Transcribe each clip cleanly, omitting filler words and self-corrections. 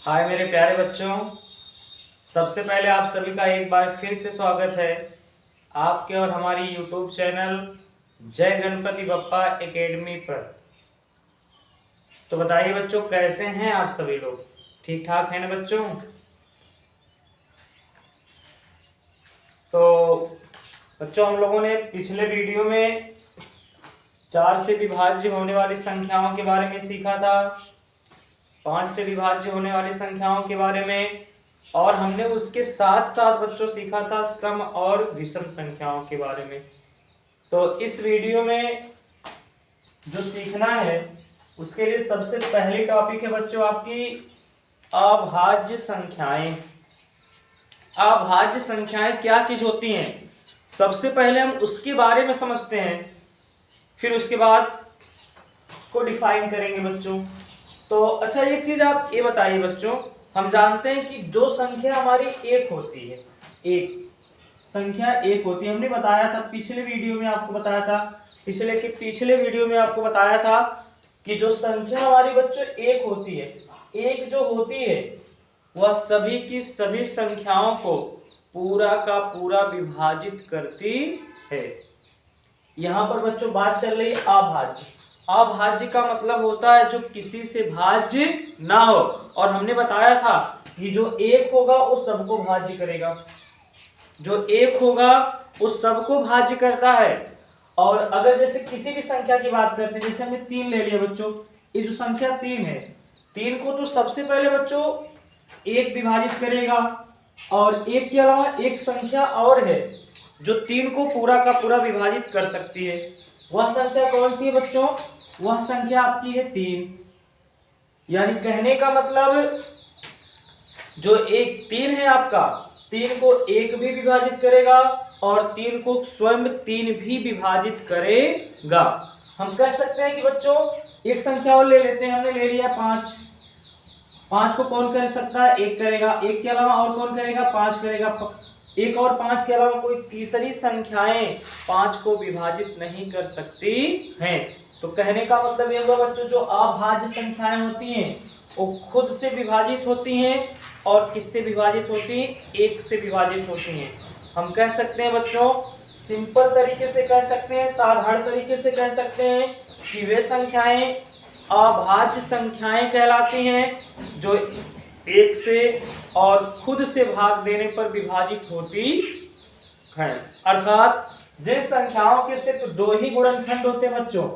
हाय मेरे प्यारे बच्चों। सबसे पहले आप सभी का एक बार फिर से स्वागत है आपके और हमारी यूट्यूब चैनल जय गणपति बप्पा एकेडमी पर। तो बताइए बच्चों, कैसे हैं आप सभी लोग? ठीक ठाक हैं ना बच्चों? तो बच्चों, हम लोगों ने पिछले वीडियो में 4 से विभाज्य होने वाली संख्याओं के बारे में सीखा था, 5 से विभाज्य होने वाली संख्याओं के बारे में, और हमने उसके साथ साथ बच्चों सीखा था सम और विषम संख्याओं के बारे में। तो इस वीडियो में जो सीखना है उसके लिए सबसे पहली टॉपिक है बच्चों आपकी अभाज्य संख्याएं। अभाज्य संख्याएं क्या चीज होती हैं, सबसे पहले हम उसके बारे में समझते हैं, फिर उसके बाद उसको डिफाइन करेंगे बच्चों। तो अच्छा, एक चीज आप ये बताइए बच्चों, हम जानते हैं कि जो संख्या हमारी एक होती है, एक संख्या एक होती है, हमने बताया था पिछले वीडियो में, आपको बताया था पिछले वीडियो में आपको बताया था कि जो संख्या हमारी बच्चों एक होती है, एक जो होती है वह सभी की सभी संख्याओं को पूरा का पूरा विभाजित करती है। यहां पर बच्चों बात चल रही है अभाज्य। अभाज्य का मतलब होता है जो किसी से भाज्य ना हो, और हमने बताया था कि जो एक होगा वो सबको भाज्य करेगा, जो एक होगा वो सबको भाज्य करता है। और अगर जैसे किसी भी संख्या की बात करते हैं, जैसे हमने 3 ले लिया बच्चों, ये जो संख्या 3 है, 3 को तो सबसे पहले बच्चों एक विभाजित करेगा, और एक के अलावा एक संख्या और है जो 3 को पूरा का पूरा विभाजित कर सकती है। वह संख्या कौन सी है बच्चों? वह संख्या आपकी है 3। यानी कहने का मतलब जो एक 3 है आपका, 3 को एक भी विभाजित करेगा और 3 को स्वयं 3 भी विभाजित करेगा। हम कह सकते हैं कि बच्चों एक संख्या और ले लेते हैं, हमने ले लिया 5। 5 को कौन कर सकता है? एक करेगा। एक के अलावा और कौन करेगा? 5 करेगा। एक और 5 के अलावा कोई तीसरी संख्याएं 5 को विभाजित नहीं कर सकती हैं। तो कहने का मतलब ये हुआ बच्चों, जो अभाज्य संख्याएं होती हैं वो खुद से विभाजित होती हैं, और किससे विभाजित होती हैं? एक से विभाजित होती हैं। हम कह सकते हैं बच्चों, सिंपल तरीके से कह सकते हैं, साधारण तरीके से कह सकते हैं कि वे संख्याएं अभाज्य संख्याएं कहलाती हैं जो एक से और खुद से भाग देने पर विभाजित होती हैं। अर्थात जिन संख्याओं के सिर्फ 2 ही गुणनखंड होते हैं बच्चों,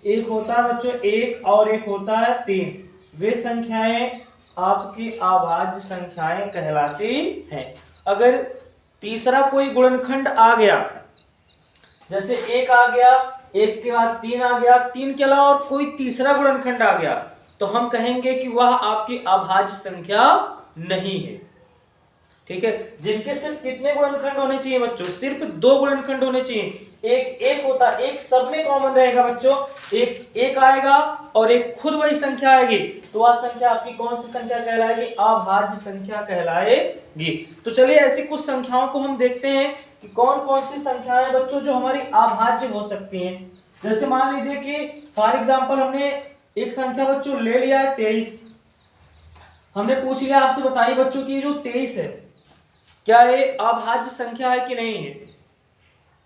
एक होता है बच्चों 1 और एक होता है 3, वे संख्याएं आपकी अभाज्य संख्याएं कहलाती हैं। अगर तीसरा कोई गुणनखंड आ गया, जैसे 1 आ गया, 1 के बाद 3 आ गया, 3 के अलावा और कोई तीसरा गुणनखंड आ गया, तो हम कहेंगे कि वह आपकी अभाज्य संख्या नहीं है। ठीक है, जिनके सिर्फ कितने गुणनखंड होने चाहिए बच्चों? सिर्फ 2 गुणनखंड होने चाहिए। एक होता, एक सब में कॉमन रहेगा बच्चों, एक आएगा और एक खुद वही संख्या आएगी, तो वह संख्या आपकी कौन सी संख्या कहलाएगी? अभाज्य संख्या कहलाएगी। तो चलिए ऐसी कुछ संख्याओं को हम देखते हैं कि कौन कौन सी संख्याएं बच्चों जो हमारी अभाज्य हो सकती हैं। जैसे मान लीजिए कि फॉर एग्जाम्पल हमने एक संख्या बच्चों ले लिया है 23। हमने पूछ लिया आपसे, बताइए बच्चों की जो 23 है क्या ये अभाज्य संख्या है कि नहीं है?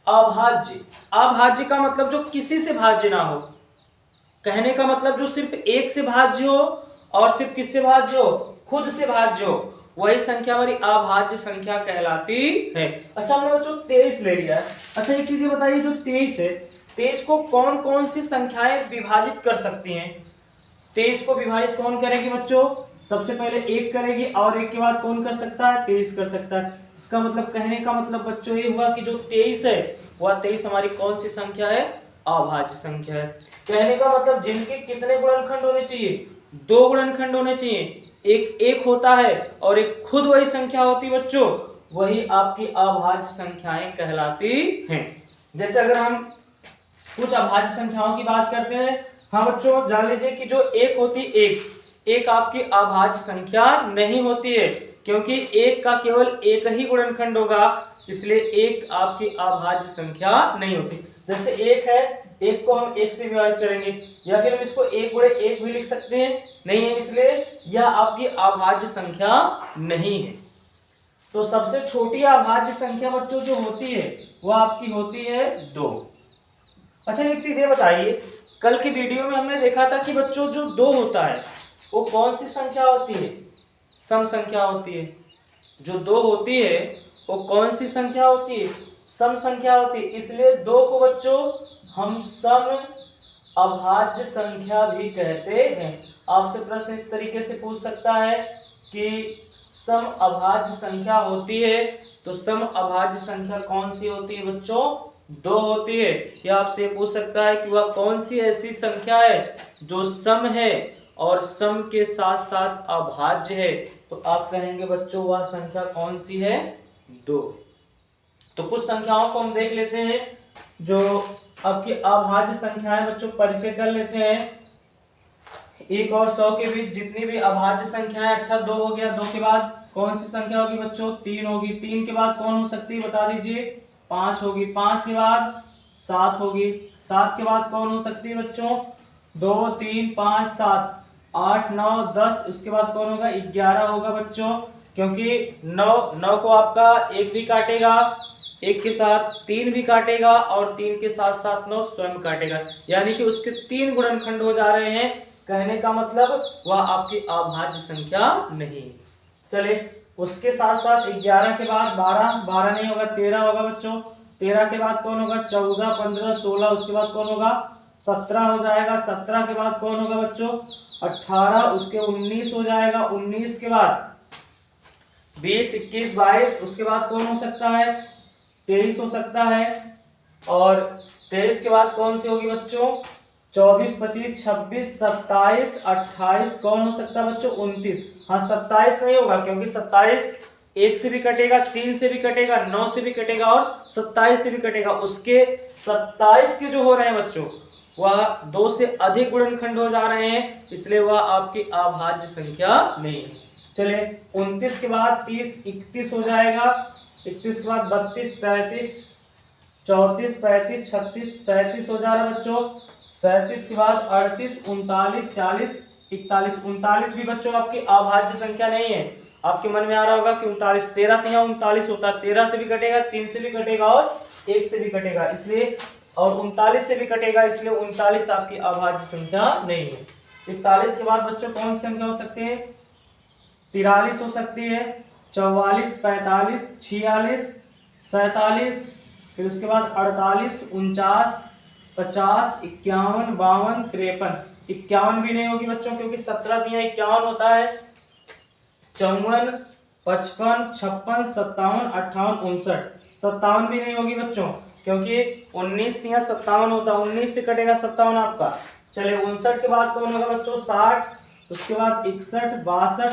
अभाज्य। अभाज्य का मतलब जो किसी से भाज्य ना हो, कहने का मतलब जो सिर्फ एक से भाज्य हो और सिर्फ किससे भाज्य हो? खुद से भाज्य हो, वही संख्या हमारी अभाज्य संख्या कहलाती है। अच्छा, हमने बच्चों 23 ले लिया है। अच्छा, एक चीज बताइए, जो 23 है, 23 को कौन कौन सी संख्याएं विभाजित कर सकती हैं? 23 को विभाजित कौन करेगी बच्चों? सबसे पहले 1 करेगी, और 1 के बाद कौन कर सकता है? 23 कर सकता है। इसका मतलब, कहने का मतलब बच्चों ये हुआ कि जो 23 है वह 23 हमारी कौन सी संख्या है? अभाज्य संख्या है। कहने का मतलब जिनके कितने गुणनखंड होने चाहिए? 2 गुणनखंड होने चाहिए। एक होता है और एक खुद वही संख्या होती है बच्चों, वही आपकी अभाज्य संख्याएं कहलाती हैं। जैसे अगर हम कुछ अभाज्य संख्याओं की बात करते हैं, हाँ बच्चों जान लीजिए कि जो एक होती, एक आपकी अभाज्य संख्या नहीं होती है, क्योंकि एक का केवल एक ही गुणनखंड होगा, इसलिए एक आपकी अभाज्य संख्या नहीं होती। जैसे एक है, एक को हम एक से विभाजित करेंगे, या फिर हम इसको एक गुणे एक भी लिख सकते हैं, नहीं है, इसलिए यह आपकी अभाज्य संख्या नहीं है। तो सबसे छोटी अभाज्य संख्या बच्चों जो होती है वह आपकी होती है 2। अच्छा एक चीज ये बताइए, कल की वीडियो में हमने देखा था कि बच्चों जो 2 होता है वो कौन सी संख्या होती है? सम संख्या होती है। जो 2 होती है वो कौन सी संख्या होती है? सम संख्या होती है। इसलिए 2 को बच्चों हम सम अभाज्य संख्या भी कहते हैं। आपसे प्रश्न इस तरीके से पूछ सकता है कि सम अभाज्य संख्या होती है, तो सम अभाज्य संख्या कौन सी होती है बच्चों? 2 होती है। या आपसे पूछ सकता है कि वह कौन सी ऐसी संख्या है जो सम है और सम के साथ साथ अभाज्य है, तो आप कहेंगे बच्चों वह संख्या कौन सी है? 2। तो कुछ संख्याओं को हम देख लेते हैं जो आपकी अभाज्य संख्याएं बच्चों, परिचय कर लेते हैं। 1 और 100 के बीच जितनी भी अभाज्य संख्याएं, अच्छा 2 हो गया, 2 के बाद कौन सी संख्या होगी बच्चों? 3 होगी। 3 के बाद कौन हो सकती है बता दीजिए? 5 होगी। 5 के बाद 7 होगी। 7 के बाद कौन हो सकती है बच्चों? 2 3 5 7 8 9 10, उसके बाद कौन होगा? 11 होगा बच्चों, क्योंकि 9 को आपका 1 भी काटेगा, 1 के साथ 3 भी काटेगा और 3 के साथ साथ 9 स्वयं काटेगा, यानी कि उसके 3 गुणनखंड हो जा रहे हैं। कहने का मतलब वह आपकी अभाज्य संख्या नहीं। चलिए उसके साथ साथ 11 के बाद 12 नहीं होगा, 13 होगा बच्चों। 13 के बाद कौन होगा? 14 15 16, उसके बाद कौन होगा? 17 हो जाएगा। 17 के बाद कौन होगा बच्चों? 18, उसके 19 हो जाएगा। 19 के बाद 20 21 22, उसके बाद कौन हो सकता है? 23 हो सकता है। और 23 के बाद कौन सी होगी बच्चों? 24 25 26 27 28, कौन हो सकता है बच्चों? 29। हाँ 27 नहीं होगा, क्योंकि 27 1 से भी कटेगा, 3 से भी कटेगा, 9 से भी कटेगा और 27 से भी कटेगा। उसके 27 के जो हो रहे हैं बच्चों वह 2 से अधिक गुणनखंड हो जा रहे हैं, इसलिए वह आपकी अभाज्य संख्या नहीं है। चलिए 29 के बाद 30 31 हो जाएगा। 31 के बाद 32 33 34 35 36 37 हो जा रहा है बच्चों। 37 के बाद 38 39 40 41। 39 भी बच्चों आपकी अभाज्य संख्या नहीं है। आपके मन में आ रहा होगा कि 39, 13 के यहाँ 39 होता है, 13 से भी कटेगा, 3 से भी कटेगा और 1 से भी कटेगा, इसलिए और 39 से भी कटेगा, इसलिए 39 आपकी अभाज्य संख्या नहीं है। 41 के बाद बच्चों कौन सी संख्या हो सकती है? 43 हो सकती है, 44 45 46 47, फिर उसके बाद 48 49 50 51 52 53। 51 भी नहीं होगी बच्चों, क्योंकि 17 दिया 51 होता है। 54 55 56 57 58 59। 57 भी नहीं होगी बच्चों, क्योंकि 19 दिया 57 होता है, 19 से कटेगा 57 आपका। चलिए 59 के बाद कौन होगा बच्चों? 60, उसके बाद 61 62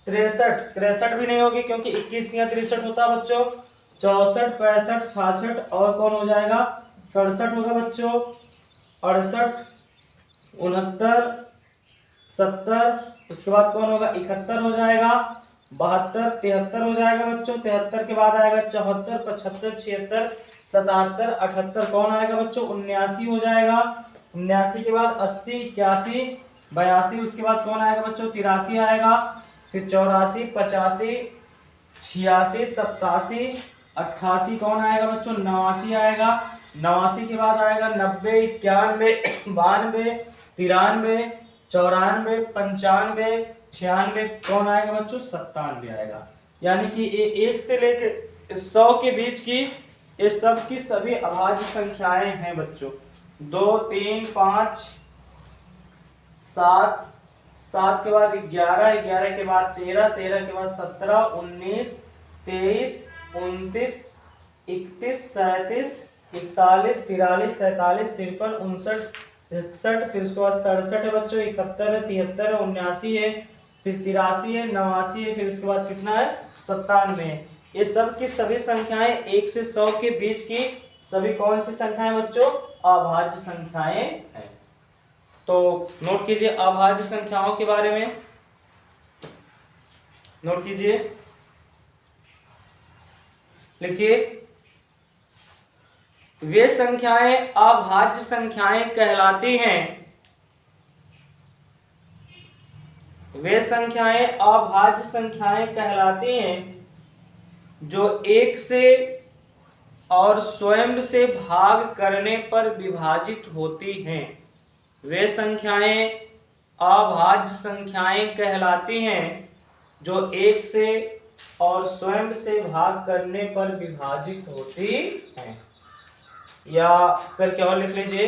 63। 63 भी नहीं होगी, क्योंकि 21 दिया 63 होता है बच्चों। 64 65 66 और कौन हो जाएगा? 67 होगा बच्चों। 68 69 70, उसके बाद कौन होगा? 71 हो जाएगा। 72 73 हो जाएगा बच्चों। 73 के बाद आएगा 74 75 76 77 78, कौन आएगा बच्चों? 79 हो जाएगा। 79 के बाद 80 81 82, उसके बाद कौन आएगा बच्चों? 83 आएगा। फिर 84 85 86 87 88, कौन आएगा बच्चों? 89 आएगा। 89 के बाद आएगा 90 91 92 93 94 95 96, कौन आएगा बच्चों? 97 आएगा। यानी कि ये 1 से लेकर 100 के बीच की ये सब की सभी अभाज्य संख्याएं हैं बच्चों। 2 3 5 7, 7 के बाद 11 11 के बाद 13 13 के बाद 17 19 23 29 31 37 41 43 47 53 59 61, फिर उसके बाद 67 है बच्चों, 71 है 73 है 79 है, फिर 83 है 89 है, फिर उसके बाद कितना है? 97 है। ये सब की सभी संख्याएं 1 से 100 के बीच की सभी कौन सी संख्याएं बच्चों? अभाज्य संख्याएं हैं। तो नोट कीजिए अभाज्य संख्याओं के बारे में, नोट कीजिए, लिखिए वे संख्याएं अभाज्य संख्याएं कहलाती हैं। वे संख्याएं अभाज्य संख्याएं कहलाती हैं जो एक से और स्वयं से भाग करने पर विभाजित होती हैं। वे संख्याएं अभाज्य संख्याएं कहलाती हैं जो एक से और स्वयं से भाग करने पर विभाजित होती हैं। या करके और लिख लीजिए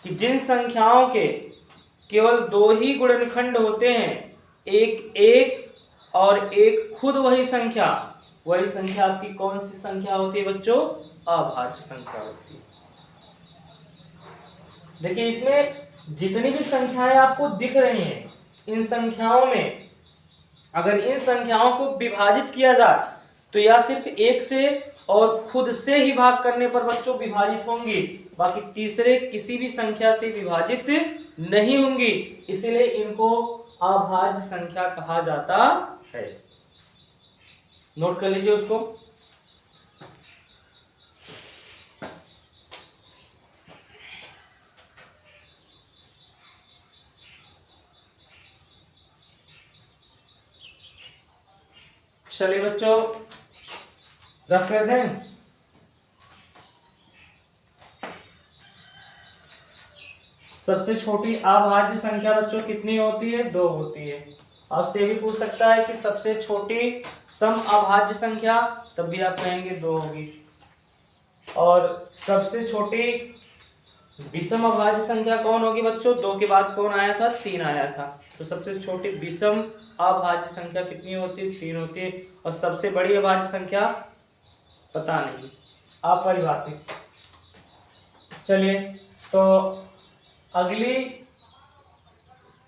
कि जिन संख्याओं के केवल दो ही गुणनखंड होते हैं, एक एक और एक खुद वही संख्या आपकी कौन सी संख्या होती है बच्चों? अभाज्य संख्या होती है। देखिए इसमें जितनी भी संख्याएं आपको दिख रही हैं, इन संख्याओं में अगर इन संख्याओं को विभाजित किया जाए तो यह सिर्फ एक से और खुद से ही भाग करने पर बच्चों विभाजित होंगी, बाकी तीसरे किसी भी संख्या से विभाजित नहीं होंगी। इसीलिए इनको अभाज्य संख्या कहा जाता है। नोट कर लीजिए उसको। चलिए बच्चों रफ कर दें। सबसे छोटी अभाज्य संख्या बच्चों कितनी होती है? 2 होती है। आपसे भी पूछ सकता है कि सबसे छोटी सम अभाज्य संख्या, तब भी आप कहेंगे 2 होगी। और सबसे छोटी विषम अभाज्य संख्या कौन होगी बच्चों? 2 के बाद कौन आया था? 3 आया था। तो सबसे छोटी विषम अभाज्य संख्या कितनी होती है? 3 होती है। और सबसे बड़ी अभाज्य संख्या पता नहीं, अपरिभाषित। चलिए तो अगली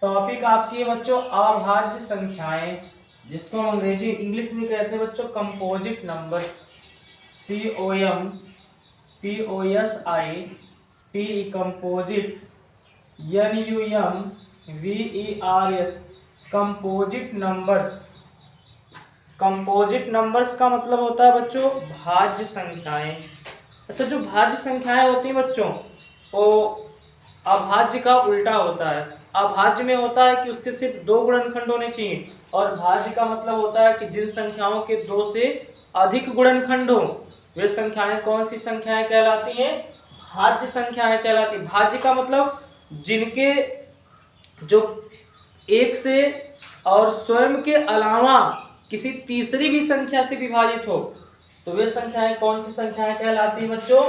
टॉपिक आपकी है बच्चों अभाज्य संख्याएं, जिसको हम अंग्रेजी इंग्लिश में कहते हैं बच्चों composite number. COMPOSIT composite, NUMVERS composite numbers. Composite numbers का मतलब होता है बच्चों भाज्य संख्याएं। अच्छा, जो भाज्य संख्याएं होती हैं बच्चों वो अभाज्य का उल्टा होता है। अभाज्य में होता है कि उसके सिर्फ 2 गुणनखंड होने चाहिए, और भाज्य का मतलब होता है कि जिन संख्याओं के 2 से अधिक गुणनखंड हो वे संख्याएं कौन सी संख्याएं कहलाती हैं? भाज्य संख्याएं कहलाती हैं। भाज्य का मतलब जिनके जो एक से और स्वयं के अलावा किसी तीसरी भी संख्या से विभाजित हो तो वे संख्याएं कौन सी संख्याएं कहलाती हैं बच्चों?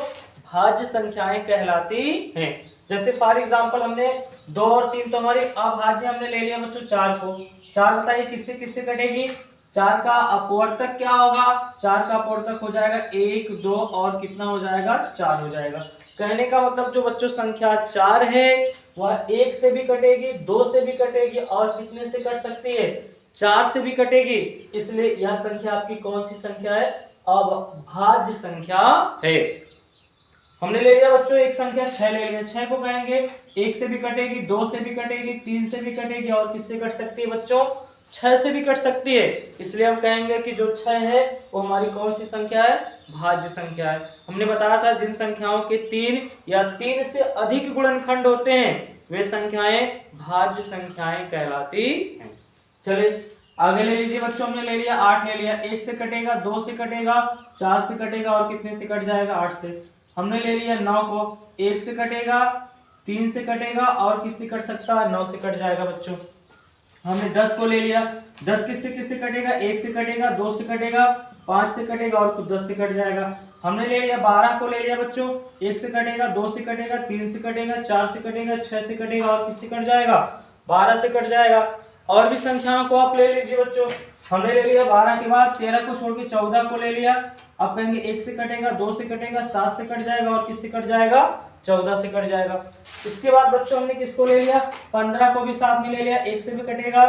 भाज्य संख्याएं कहलाती हैं। जैसे फॉर एग्जांपल हमने 2 और 3 तो हमारी अभाज्य हमने ले लिया बच्चों 4 को। 4 बताइए किससे किससे कटेगी? 4 का अपवर्तक क्या होगा? 4 का अपवर्तक हो जाएगा 1, 2 और कितना हो जाएगा? 4 हो जाएगा। कहने का मतलब जो बच्चों संख्या 4 है वह 1 से भी कटेगी, 2 से भी कटेगी और कितने से कट सकती है? 4 से भी कटेगी। इसलिए यह संख्या आपकी कौन सी संख्या है? अभाज्य संख्या है। हमने ले लिया बच्चों एक संख्या 6 ले लिया। 6 को कहेंगे 1 से भी कटेगी, 2 से भी कटेगी, 3 से भी कटेगी और किससे कट सकती है बच्चों? 6 से भी कट सकती है। इसलिए हम कहेंगे कि जो 6 है वो हमारी कौन सी संख्या है? भाज्य संख्या है। हमने बताया था जिन संख्याओं के 3 या 3 से अधिक गुणनखंड होते हैं वे संख्याएं भाज्य संख्याएं कहलाती हैं। चलिए आगे ले लीजिए बच्चों। हमने ले लिया 8 ले लिया। 1 से कटेगा, 2 से कटेगा, 4 से कटेगा और कितने से कट जाएगा? 8 से। हमने ले लिया 9 को। 1 से कटेगा, 3 से कटेगा और किससे कट सकता है? 9 से कट जाएगा बच्चों। हमने 10 को ले लिया। 10 किससे कटेगा? 1 से कटेगा, 2 से कटेगा, 5 से कटेगा और 10 से कट जाएगा। हमने ले लिया 12 को ले लिया बच्चों। 1 से कटेगा, 2 से कटेगा, 3 से कटेगा, 4 से कटेगा, 6 से कटेगा और किससे कट जाएगा? 12 से कट जाएगा। और भी संख्याओं को आप ले लीजिए बच्चों। हमने ले लिया 12 के बाद 13 को छोड़ के 14 को ले लिया। अब कहेंगे 1 से कटेगा, 2 से कटेगा, 7 से कट जाएगा और किससे कट जाएगा? 14 से कट जाएगा। इसके बाद बच्चों हमने किसको ले लिया? 15 को भी साथ में ले लिया। 1 से भी कटेगा,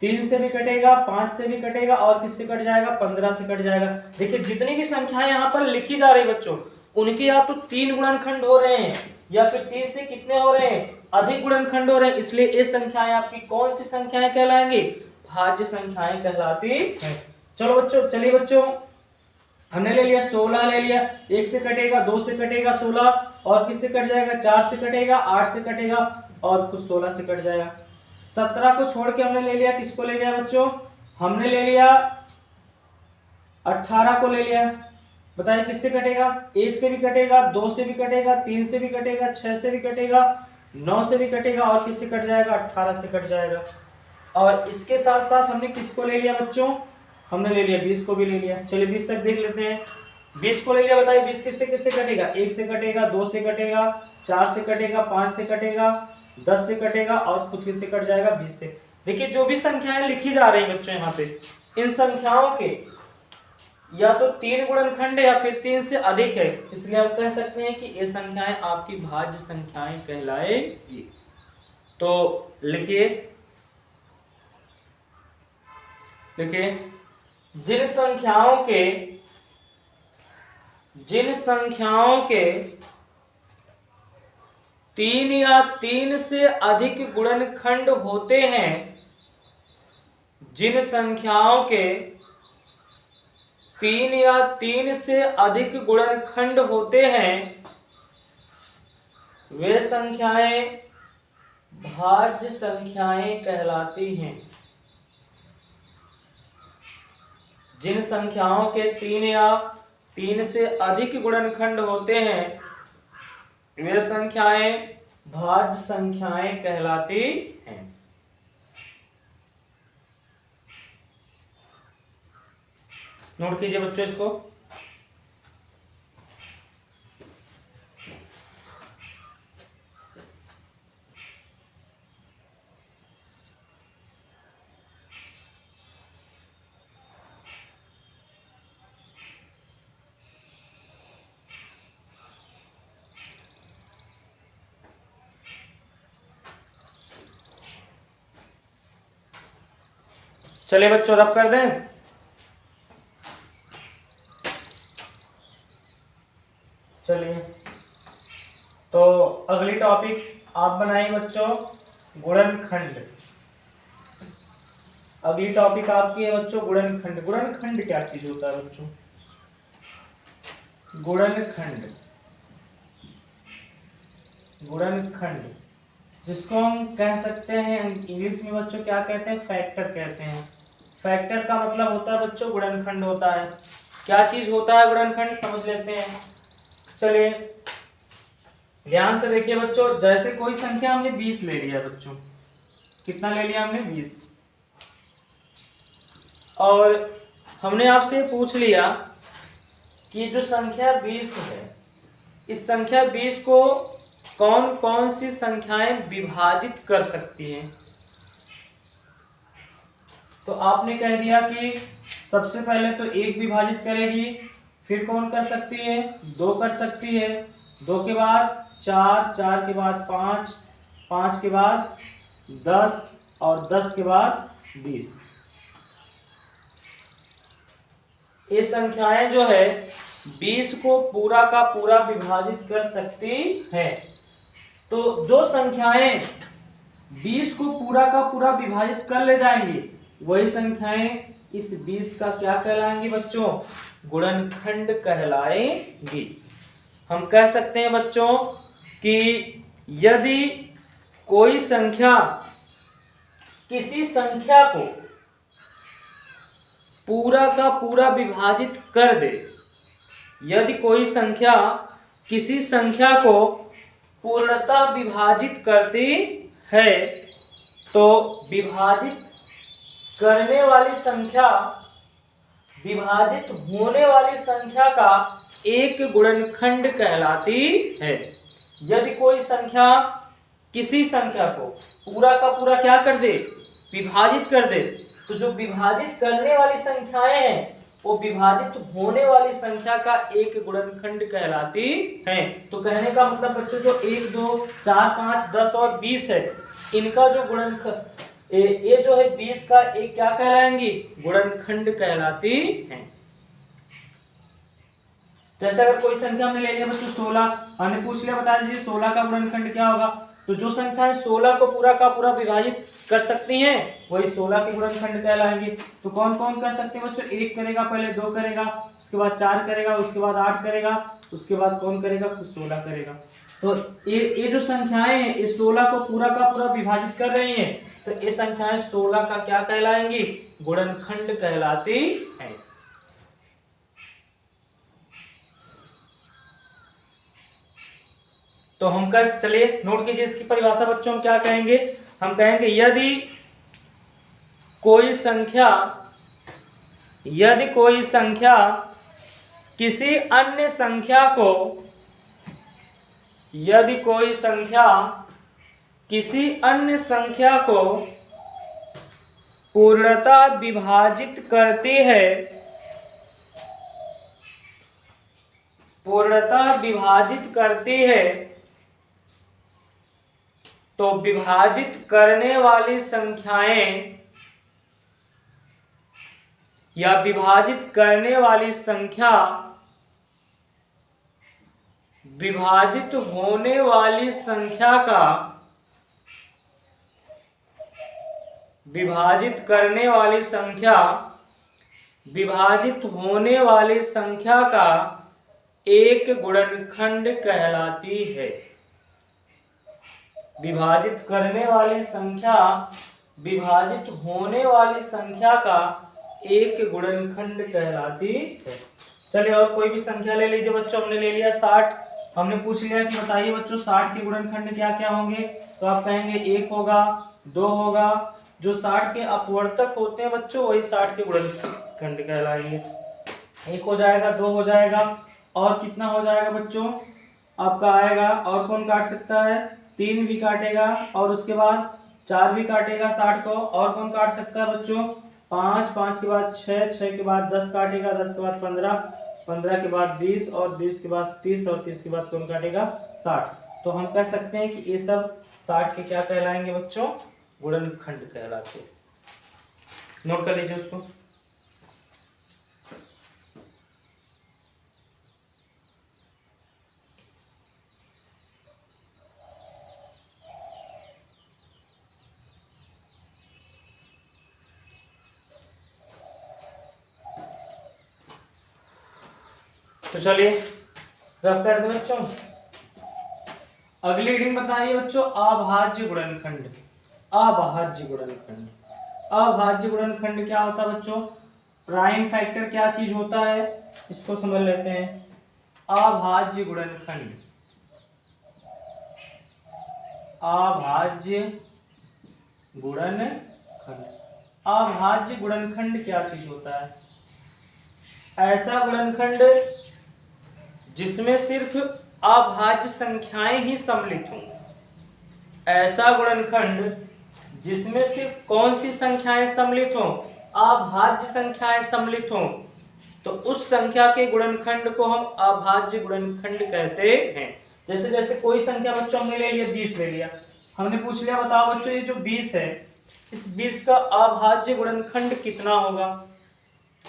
3 से भी कटेगा, 5 से भी कटेगा और किससे कट जाएगा? 15 से कट जाएगा। देखिए जितनी भी संख्याएं यहाँ पर लिखी जा रही बच्चों उनके या तो 3 गुणनखंड हो रहे हैं या फिर 3 से कितने हो रहे हैं? अधिक गुणनखंड हो रहे हैं। इसलिए ये संख्याएं आपकी कौन सी संख्याएं कहलाएंगी? भाज्य संख्याएं कहलाती हैं। चलो बच्चों, चलिए बच्चों हमने ले लिया 16 ले लिया, 1 से कटेगा, 2 से कटेगा 16, और किससे कट जाएगा, 4 से कटेगा, 8 से कटेगा, और खुद 16 से कट जाएगा। 17 को छोड़ के हमने ले लिया, किसको ले लिया बच्चों, हमने ले लिया 18 को ले लिया। बताइए किससे कटेगा, 1 से भी कटेगा, 2 से भी कटेगा, 3 से भी कटेगा, 6 से भी कटेगा, 9 से भी कटेगा, और किससे कट जाएगा, 18 से कट जाएगा। और इसके साथ साथ हमने किसको ले लिया बच्चों, हमने ले लिया 20 को भी ले लिया। चलिए 20 तक देख लेते हैं। 20 को ले लिया, बताइए 20 किससे किससे कटेगा, 1 से कटेगा, 2 से कटेगा, 4 से कटेगा, 5 से कटेगा, 10 से कटेगा, और खुद किससे कट जाएगा, 20 से। देखिए जो भी संख्याएं लिखी जा रही बच्चों यहाँ पे, इन संख्याओं के या तो 3 गुणनखंड या फिर 3 से अधिक है, इसलिए हम कह सकते हैं कि ये संख्याएं आपकी भाज्य संख्याएं कहलाएगी। तो लिखिए जिन संख्याओं के 3 या 3 से अधिक गुणनखंड होते हैं, जिन संख्याओं के 3 या 3 से अधिक गुणनखंड होते हैं, वे संख्याएं भाज्य संख्याएं कहलाती हैं। जिन संख्याओं के 3 या 3 से अधिक गुणनखंड होते हैं, वे संख्याएं भाज्य संख्याएं कहलाती हैं। नोट कीजिए बच्चों इसको। चलिए बच्चों रब कर दें। चलिए तो अगली टॉपिक आप बनाइए बच्चों, गुणनखंड। अगली टॉपिक आपकी है बच्चों गुणनखंड। गुणनखंड क्या चीज होता है बच्चों, गुणनखंड जिसको हम कह सकते हैं इंग्लिश में बच्चों क्या कहते हैं, फैक्टर कहते हैं। फैक्टर का मतलब होता है बच्चों गुणनखंड होता है। क्या चीज होता है गुणनखंड, समझ लेते हैं। चलिए ध्यान से देखिए बच्चों, जैसे कोई संख्या हमने 20 ले लिया बच्चों, कितना ले लिया हमने 20, और हमने आपसे पूछ लिया कि जो संख्या 20 है, इस संख्या 20 को कौन कौन सी संख्याएं विभाजित कर सकती हैं। तो आपने कह दिया कि सबसे पहले तो 1 विभाजित करेगी, फिर कौन कर सकती है, 2 कर सकती है, 2 के बाद 4, 4 के बाद 5, 5 के बाद 10, और 10 के बाद 20। ये संख्याएं जो है 20 को पूरा का पूरा विभाजित कर सकती है। तो जो संख्याएं 20 को पूरा का पूरा विभाजित कर ले जाएंगी, वही संख्याएं इस 20 का क्या कहलाएंगी बच्चों, गुणनखंड कहलाएंगी। हम कह सकते हैं बच्चों कि यदि कोई संख्या किसी संख्या को पूरा का पूरा विभाजित कर दे, यदि कोई संख्या किसी संख्या को पूर्णतः विभाजित करती है, तो विभाजित करने वाली संख्या विभाजित होने वाली संख्या का एक गुणनखंड कहलाती है। यदि कोई संख्या किसी संख्या को पूरा का पूरा क्या कर दे, विभाजित कर दे, तो जो विभाजित करने वाली संख्याएं हैं वो विभाजित होने वाली संख्या का एक गुणनखंड कहलाती हैं। तो कहने का मतलब बच्चों जो 1, 2, 4, 5, 10 और 20 है, इनका जो गुणनखंड ये जो है 20 का एक क्या कहलाएंगी, गुणनखंड कहलाती हैं। जैसे अगर कोई संख्या हमने ले लिया बच्चों 16, हमने पूछ लिया बता दीजिए 16 का गुणनखंड क्या होगा। तो जो संख्या 16 को पूरा का पूरा विभाजित कर सकती हैं वही 16 के गुणनखंड कहलाएंगे। तो कौन कौन कर सकते हैं बच्चों? 1 करेगा, पहले 2 करेगा, उसके बाद 4 करेगा, उसके बाद 8 करेगा, उसके बाद कौन करेगा? 16 करेगा। तो ये जो संख्याएं हैं ये 16 को पूरा का पूरा विभाजित कर रही हैं, तो ये संख्याएं 16 का क्या कहलाएंगी? गुणनखंड कहलाती हैं। तो हम चलिए नोट कीजिए इसकी परिभाषा बच्चों। हम क्या कहेंगे? हम कहेंगे यदि कोई संख्या किसी अन्य संख्या को पूर्णतः विभाजित करती है तो विभाजित करने वाली संख्याएं या विभाजित करने वाली संख्या विभाजित होने वाली संख्या का विभाजित होने वाली संख्या का एक गुणनखंड कहलाती है। विभाजित करने वाली संख्या विभाजित होने वाली संख्या का एक गुणनखंड कहलाती है। चलिए और कोई भी संख्या ले लीजिए बच्चों। हमने ले लिया 60। हमने पूछ लिया कि बताइए बच्चों 60 के गुणनखंड क्या क्या होंगे? तो आप कहेंगे 1 होगा, 2 होगा। जो 60 के अपवर्तक होते हैं बच्चों वही 60 के गुणनखंड कहलाएंगे। 1 हो जाएगा, 2 हो जाएगा, और कितना हो जाएगा बच्चों? आपका आएगा, और कौन काट सकता है? 3 भी काटेगा, और उसके बाद 4 भी काटेगा 60 को, और कौन काट सकता है बच्चों? 5, 5 के बाद 6, 6 के बाद 10 काटेगा, 10 के बाद 15, 15 के बाद 20, और 20 के बाद 30, और 30 के बाद कौन काटेगा? 60। तो हम कह सकते हैं कि ये सब 60 के क्या कहलाएंगे बच्चों? गुणनखंड कहलाते। नोट कर लीजिए उसको। तो चलिए रफ कर दें बच्चों। अगली रीडिंग बताइए बच्चों अभाज्य गुणनखंड। अभाज्य गुणनखंड क्या होता है बच्चों? प्राइम फैक्टर क्या चीज होता है इसको समझ लेते हैं। अभाज्य गुणनखंड, अभाज्य गुणनखंड क्या चीज होता है? ऐसा गुणनखंड जिसमें सिर्फ अभाज्य संख्याएं ही सम्मिलित हों। ऐसा गुणनखंड जिसमें सिर्फ कौन सी संख्याएं सम्मिलित हों? अभाज्य संख्याएं सम्मिलित हों, तो उस संख्या के गुणनखंड को हम अभाज्य गुणनखंड कहते हैं। जैसे जैसे कोई संख्या बच्चों हमने ले लिया 20 ले लिया, हमने पूछ लिया बताओ बच्चों ये जो 20 है इस 20 का अभाज्य गुणनखंड कितना होगा?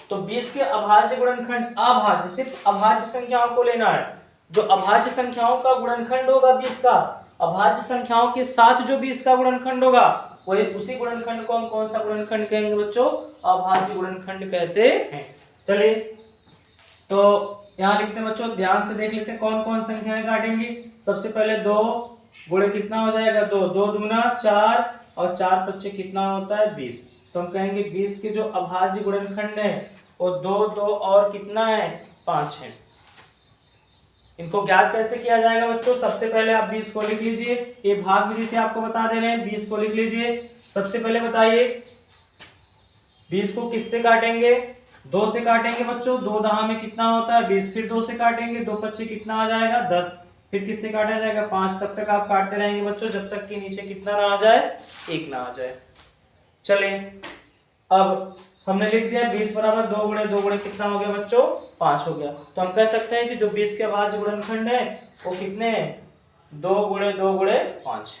तो 20 के अभाज्य गुणनखंड, अभाज्य सिर्फ अभाज्य संख्याओं को लेना है। जो अभाज्य संख्याओं का गुणनखंड होगा 20 का, अभाज्य संख्याओं के साथ जो 20 का गुणनखंड होगा वही उसी गुणनखंड को हम कौन सा गुणनखंड कहेंगे बच्चों? अभाज्य गुणनखंड कहते हैं। चलिए तो यहाँ लिखते हैं बच्चों, ध्यान से देख लेते हैं कौन कौन संख्याएं काटेंगी। सबसे पहले 2 गुणे कितना हो जाएगा? 2, 2 दूना 4, और 4 बच्चे कितना होता है? 20। तो हम कहेंगे 20 के जो अभाज्य गुणनखंड है वो 2, 2 और कितना है? 5 है। इनको ज्ञात कैसे किया जाएगा बच्चों? सबसे पहले आप 20 को लिख लीजिए, ये भाग विधि से आपको बता दे रहे हैं। 20 को लिख लीजिए। सबसे पहले बताइए 20 को किससे काटेंगे? 2 से काटेंगे बच्चों। 2 दहा में कितना होता है? 20। फिर 2 से काटेंगे, 2 पच्चे कितना आ जाएगा? 10। फिर किससे काटा जाएगा? 5। तब तक आप काटते रहेंगे बच्चों जब तक कि नीचे कितना ना आ जाए? 1 ना आ जाए। चलिए अब हमने लिख दिया 20 बराबर 2 गुणे 2 गुणे कितना हो गया बच्चों? 5 हो गया। तो हम कह सकते हैं कि जो 20 के अभाज्य गुणनखंड है वो कितने हैं? 2 गुणे 2 गुणे 5।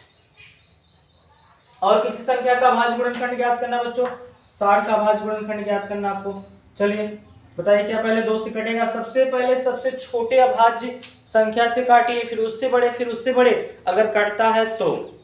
और किसी संख्या का अभाज्य गुणनखंड ज्ञात करना बच्चों, 60 का अभाज्य गुणनखंड ज्ञात करना आपको। चलिए बताइए क्या पहले 2 से कटेगा? सबसे पहले सबसे छोटे अभाज्य संख्या से काटिए, फिर उससे बड़े, फिर उससे बड़े, अगर कटता है तो।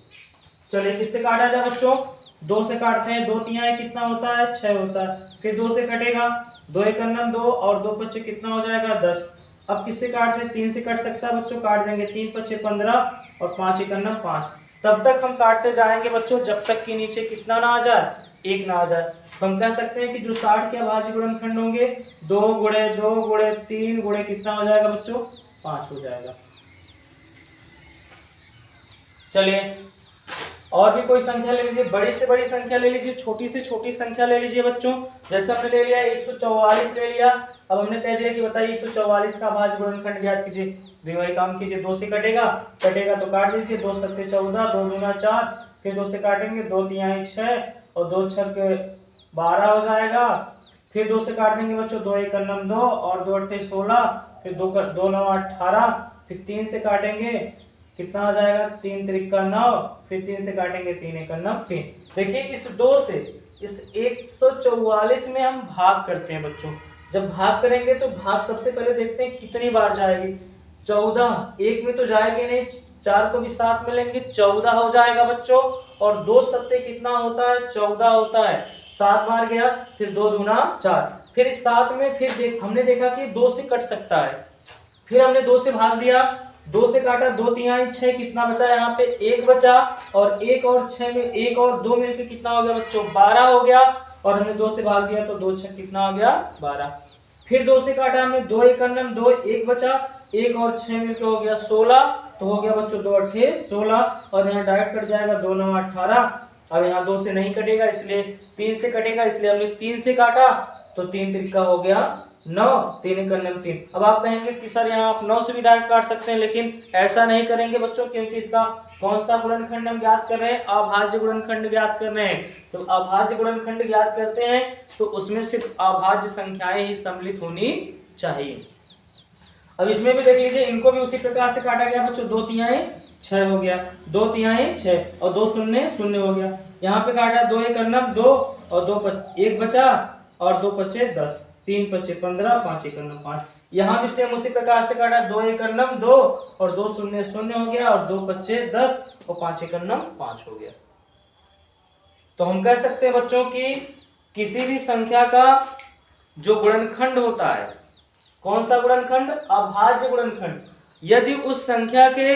चलिए किससे काटा जाए बच्चों? 2 से काटते हैं, 2 तिहाई कितना होता है 6 होता है। फिर 2 से कटेगा, 2 एक अन्नम 2 और 2 पच्चे कितना हो जाएगा 10। अब किससे काट दें, 3 से कट सकता है बच्चों, काट देंगे, 3 पच्चे 15 और 5 एक अन्नम 5। तब तक हम काटते जाएंगे बच्चों जब तक कि नीचे कितना ना आ जाए, 1 ना आ जाए। तो हम कह सकते हैं कि जो 60 के अभाज्य गुणनखंड होंगे 2 गुणे 2 गुणे 3 गुणे कितना हो जाएगा बच्चों 5 हो जाएगा। चलिए और भी कोई संख्या ले लीजिए, बड़ी से बड़ी संख्या ले लीजिए, छोटी से छोटी संख्या ले लीजिए बच्चों। जैसे हमने ले लिया 144 ले लिया, अब हमने कह दिया कि बताइए 144 का अभाज्य गुणनखंड ज्ञात कीजिए। तो वही काम कीजिए, 2 से कटेगा तो काट दीजिए, 2 सत्ते 14, 2 दूना 4, फिर 2 से काटेंगे, 2 तिहाई 6 और 2 छक्के 12 हो जाएगा। फिर 2 से काट देंगे बच्चों, 2 एक अन्नम 2 और 2 अट्ठे 16, फिर 2 9 18, फिर 3 से काटेंगे कितना आ जाएगा 3 त्रिका 9, फिर 3 से काटेंगे 3 एक अन्नम 3। देखिए इस 2 से इस 144 में हम भाग करते हैं बच्चों। जब भाग करेंगे तो भाग सबसे पहले देखते हैं कितनी बार जाएगी। 14 एक में तो जाएगी नहीं, 4 को भी साथ में लेंगे 14 हो जाएगा बच्चों। और 2 सत्ते कितना होता है 14 होता है, 7 बार गया, फिर 2 दूना 4, फिर इस 7 में फिर हमने देखा कि 2 से कट सकता है, फिर हमने 2 से भाग दिया, 2 से काटा, 2 तिहाई 6 कितना बचा यहाँ पे 1 बचा, और 1 और 6 में 1 और 2 मिलकर कितना हो गया बच्चों 12 हो गया, और हमने 2 से भाग दिया तो 2 6 कितना हो गया 12। फिर 2 से काटा हमने, 2 एक अन्नम 2, 1 बचा, 1 और 6 मिलकर हो गया 16, तो हो गया बच्चों 2 अट्ठे 16, और यहाँ डायरेक्ट कट जाएगा 2 9 18। अब यहाँ 2 से नहीं कटेगा इसलिए 3 से कटेगा, इसलिए हमने 3 से काटा तो 3 त्रिका हो गया 9, 3 एक अन्नम 3। अब आप कहेंगे कि सर यहाँ आप 9 से भी डायरेक्ट काट सकते हैं, लेकिन ऐसा नहीं करेंगे बच्चों, क्योंकि इसका कौन सा गुणनखंड हम ज्ञात कर रहे हैं, अभाज्य गुणनखंड ज्ञात कर रहे हैं। तो अभाज्य गुणनखंड ज्ञात करते हैं तो उसमें सिर्फ अभाज्य संख्याएं ही सम्मिलित होनी चाहिए। अब इसमें भी देख लीजिए, इनको भी उसी प्रकार से काटा गया बच्चों, 2 तिहाई 6 हो गया, 2 तिहाई 6 और 2 शून्य शून्य हो गया। यहाँ पे काटा 2 एक अन्नम 2 और 2 1 बचा और 2 पच्चे 10, 3 पच्चे 15, 5 एक अन्नम 5। यहाँ भी सेम उसी प्रकार से काटा, 2 एक अन्नम 2 और 2 शून्य शून्य हो गया, और 2 पच्चे 10 और 5 एक अन्नम 5 हो गया। तो हम कह सकते हैं बच्चों कि किसी भी संख्या का जो गुणनखंड होता है, कौन सा गुणनखंड, अभाज्य गुणनखंड, यदि उस संख्या के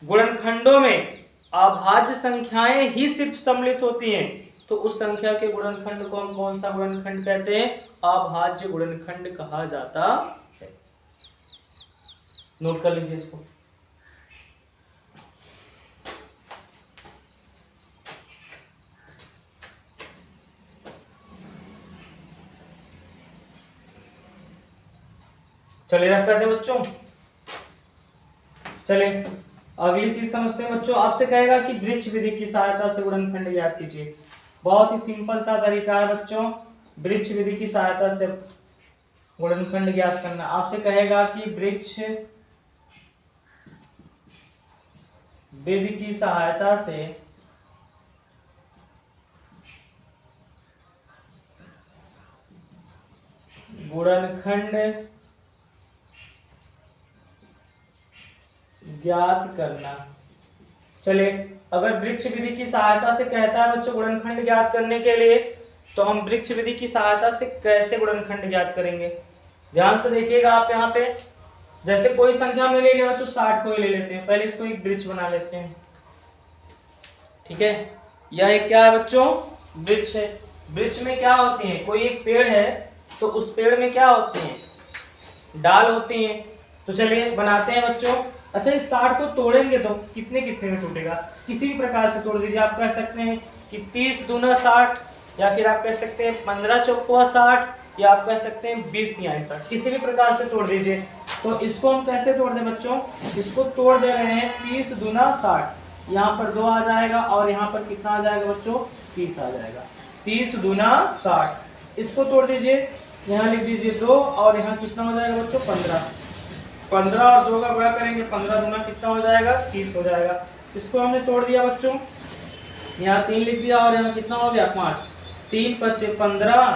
गुणनखंडों में अभाज्य संख्याएं ही सिर्फ सम्मिलित होती हैं तो उस संख्या के गुणनखंड को हम कौन सा गुणनखंड कहते हैं, अभाज्य गुणनखंड कहा जाता है। नोट कर लीजिए इसको। चलिए रख करते बच्चों। चलिए अगली चीज समझते हैं बच्चों। आपसे कहेगा कि वृक्ष विधि की सहायता से गुणनखंड ज्ञात कीजिए। बहुत ही सिंपल सा तरीका है बच्चों, वृक्ष विधि की सहायता से गुणनखंड ज्ञात करना। आपसे कहेगा कि वृक्ष विधि की सहायता से गुणनखंड ज्ञात करना। चलिए अगर वृक्ष विधि की सहायता से कहता है बच्चों गुणनखंड ज्ञात करने के लिए, तो हम वृक्ष विधि की सहायता से कैसे गुणनखंड ज्ञात करेंगे, ध्यान से देखिएगा आप। यहाँ पे जैसे कोई संख्या हमने ले लिया बच्चों, 60 को ही ले लेते हैं, पहले इसको एक वृक्ष बना लेते हैं, ठीक है। यह एक क्या है बच्चों, वृक्ष है। वृक्ष में क्या होती है, कोई एक पेड़ है तो उस पेड़ में क्या होती है, डाल होती है। तो चलिए बनाते हैं बच्चों। अच्छा इस 60 को तोड़ेंगे तो कितने कितने में टूटेगा, किसी भी प्रकार से तोड़ दीजिए। आप कह सकते हैं कि 30 दूना 60, या फिर आप कह सकते हैं 15 चौका 60, या आप कह सकते हैं 20 तिहाई 60, किसी भी प्रकार से तोड़ दीजिए। तो इसको हम कैसे तोड़ दें बच्चों, इसको तोड़ दे रहे हैं 30 दूना 60, यहाँ पर 2 आ जाएगा और यहाँ पर कितना आ जाएगा बच्चों 30 आ जाएगा, 30 दूना 60। इसको तोड़ दीजिए, यहाँ लिख दीजिए 2 और यहाँ कितना हो जाएगा बच्चों 15, 15 और 2 का गुणा करेंगे, 15 दूना कितना हो जाएगा 30 हो जाएगा। इसको हमने तोड़ दिया बच्चों, यहाँ 3 लिख दिया और यहाँ कितना हो गया 5, 3 पच्चे 15,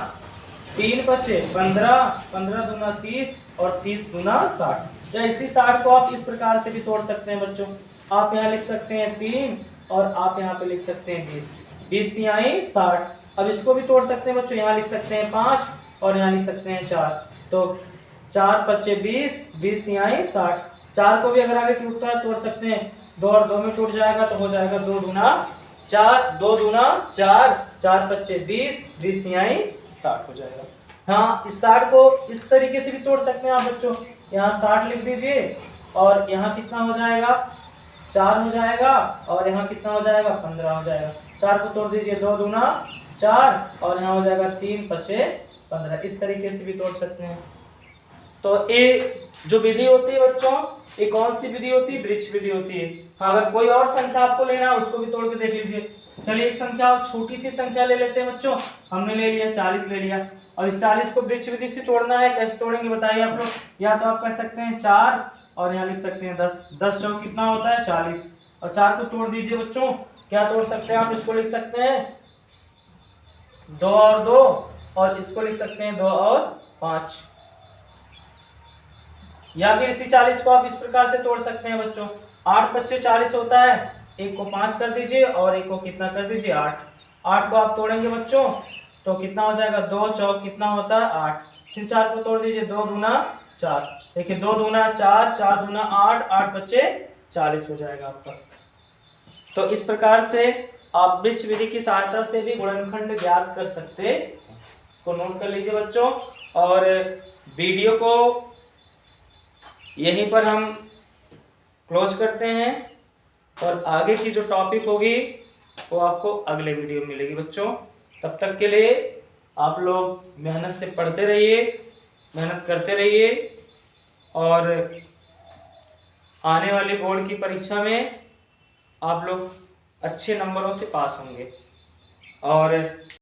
3 पच्चे 15, 15 दूना 30 और 30 दूना 60। या इसी 60 को आप इस प्रकार से भी तोड़ सकते हैं बच्चों। आप यहाँ लिख सकते हैं 3 और आप यहाँ पे लिख सकते हैं 20। 20 तिहाई 60। अब इसको भी तोड़ सकते हैं बच्चों, यहाँ लिख सकते हैं 5 और यहाँ लिख सकते हैं 4। तो 4 पच्चे 20, 20 तिहाई 60। 4 को भी अगर आगे टूटता है तोड़ सकते हैं, 2 और 2 में टूट जाएगा तो हो जाएगा 2 दूना 4, 2 दूना 4, 4 पच्चे 20, 20 तिहाई 60 हो जाएगा। हाँ, इस 60 को इस तरीके से भी तोड़ सकते हैं आप बच्चों, यहाँ 60 लिख दीजिए और यहाँ कितना हो जाएगा 4 हो जाएगा और यहाँ कितना हो जाएगा 15 हो जाएगा। 4 को तोड़ दीजिए, 2 दूना 4 और यहाँ हो जाएगा 3 पच्चे 15। इस तरीके से भी तोड़ सकते हैं। तो ये जो विधि होती है बच्चों, ये कौन सी विधि होती है? ब्रिज विधि होती है। हाँ, अगर कोई और संख्या आपको लेना है उसको भी तोड़ के देख लीजिए। चलिए एक संख्या और छोटी सी संख्या ले लेते हैं बच्चों। हमने ले लिया 40 ले लिया, और इस 40 को ब्रिज विधि से तोड़ना है। कैसे तोड़ेंगे बताइए आप लोग? या तो आप कह सकते हैं 4 और यहाँ लिख सकते हैं 10। 10 चौक कितना होता है 40, और 4 को तोड़ दीजिए बच्चों। क्या तोड़ सकते हैं आप? इसको लिख सकते हैं 2 और 2, और इसको लिख सकते हैं 2 और 5। या फिर इसी 40 को आप इस प्रकार से तोड़ सकते हैं बच्चों। 8 पच्चे 40 होता है, एक को 5 कर दीजिए और एक को कितना कर दीजिए 8। 8 को आप तोड़ेंगे बच्चों तो कितना हो जाएगा, 2 चौक कितना होता है 8। फिर 4 को तोड़ दीजिए, 2 दूना 4। देखिए 2 दूना 4, 4 दूना 8, 8 बच्चे 40 हो जाएगा आपका। तो इस प्रकार से आप ब्रिज विधि की सहायता से भी गुणनखंड ज्ञात कर सकते हैं। इसको नोट कर लीजिए बच्चों, और वीडियो को यहीं पर हम क्लोज करते हैं, और आगे की जो टॉपिक होगी वो आपको अगले वीडियो में मिलेगी बच्चों। तब तक के लिए आप लोग मेहनत से पढ़ते रहिए, मेहनत करते रहिए, और आने वाली बोर्ड की परीक्षा में आप लोग अच्छे नंबरों से पास होंगे। और